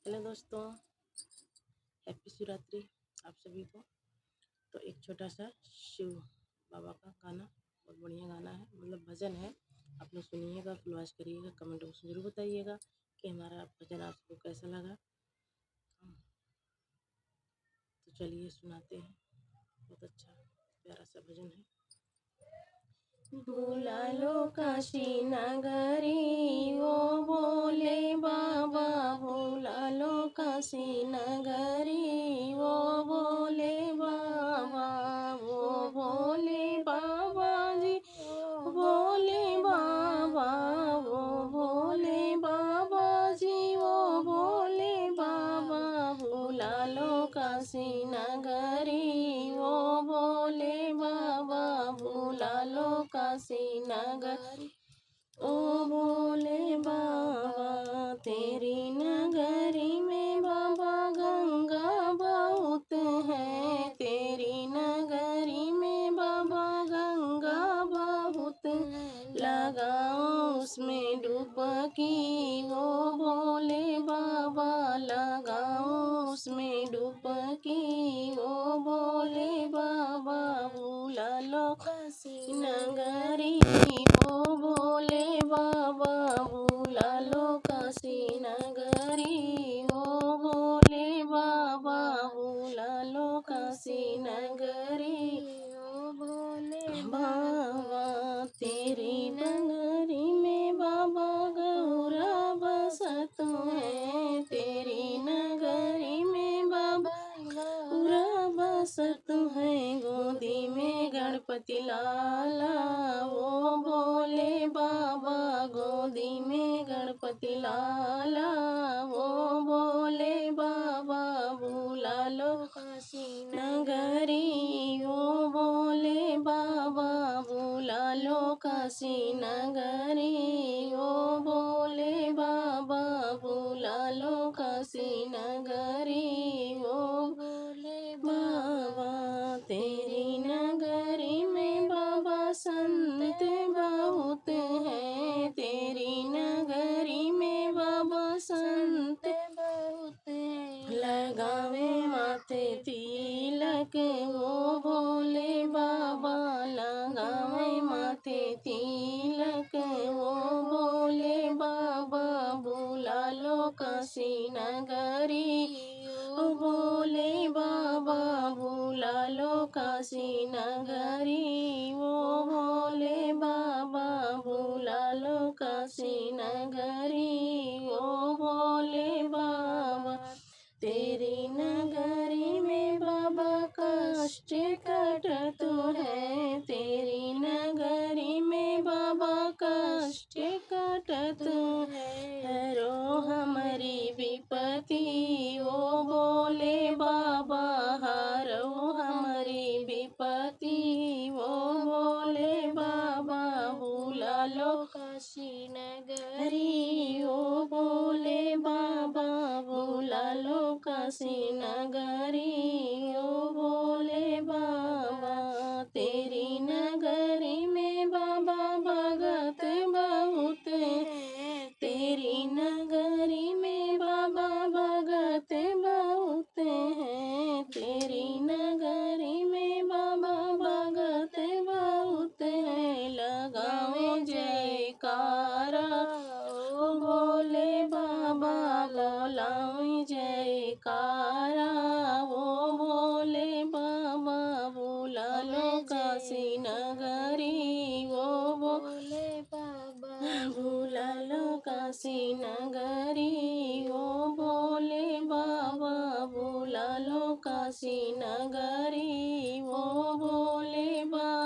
Hello दोस्तों, happy Shivratri आप सभी को। तो एक छोटा सा शिव बाबा का गाना, बहुत बढ़िया गाना है, मतलब भजन है। आप लोग सुनिएगा, फुलवास करिएगा, कमेंट बॉक्स में जरूर बताइएगा कि हमारा भजन आप सबको कैसा लगा। तो चलिए सुनाते हैं, बहुत अच्छा प्यारा सा भजन है। बुला लो काशी नगरी, वो बोले बाबा, बुला लो काशी नगरी, वो बोले बाबा, वो बोले बाबा जी, बोले बाबा, वो बोले बाबा जी, वो बोले बाबा, बुला लो काशी नगरी, वो बोले बाबा, बुला लो काशी नगरी। ओ बोले बाबा, तेरी नगरी में बाबा गंगा बहुत है, तेरी नगरी में बाबा गंगा बहुत, लगाओ उसमें डुबकी, वो बोले बाबा, लगाओ उसमें डुबकी, वो बोले बाबा, बुला लो काशी नगरी, वो बोले बाबा, बुला लो काशी नगरी, वो बोले बाबा, बुला लो काशी नगरी। ओ बोले बाबा, तेरी नगरी में बाबा गौरा बसत है, तेरी नगरी में बाबा गौरा बसत है, गोदी में गणपति लाला, वो बोले बाबा, गोदी में गणपति लाला, वो बोले बाबा, बुला लो काशी नगरी, वो बोले बाबा, बुला लो काशी नगरी, वो बोले बाबा, बुला लो काशी नगरी, वो बोले बाबा, तेरी नगरी में बाबा संत बहुत है, तेरी नगरी में बाबा संत बहुत है, लगावे माथे तिलक, वो बोले बाबा, लगावे माथे तिलक, वो बोले बाबा, बुला लो काशी नगरी, ओ बोले बाबा, बुला लो काशी नगरी, वो बोले बाबा, बुला लो काशी नगरी, वो बोले बाबा, तेरी नगरी में बाबा कष्ट कटत है, तेरी नगरी में बाबा कष्ट कटत है, हरो हमारी विपत्ति, वो बोले बाबा, हरो हमारी विपत्ति, वो बोले बाबा, बुला लो काशी नगरी, वो बोले बाबा, बुला लो काशी नगरी, ओ बोले बाबा, तेरी नगरी में बाबा भगत बहुत है, तेरी नगरी में बाबा भगत बहुत है, तेरी नगरी में बाबा भगत बहुत है, लगाओ जयकारा, ओ बोले बाबा, बोलाओ जयकारा, वो बोले बाबा, बुला लो काशी नगरी, वो बोले बाबा, बुला लो काशी नगरी, वो बोले बाबा, बुला लो काशी नगरी, वो बोले बाबा।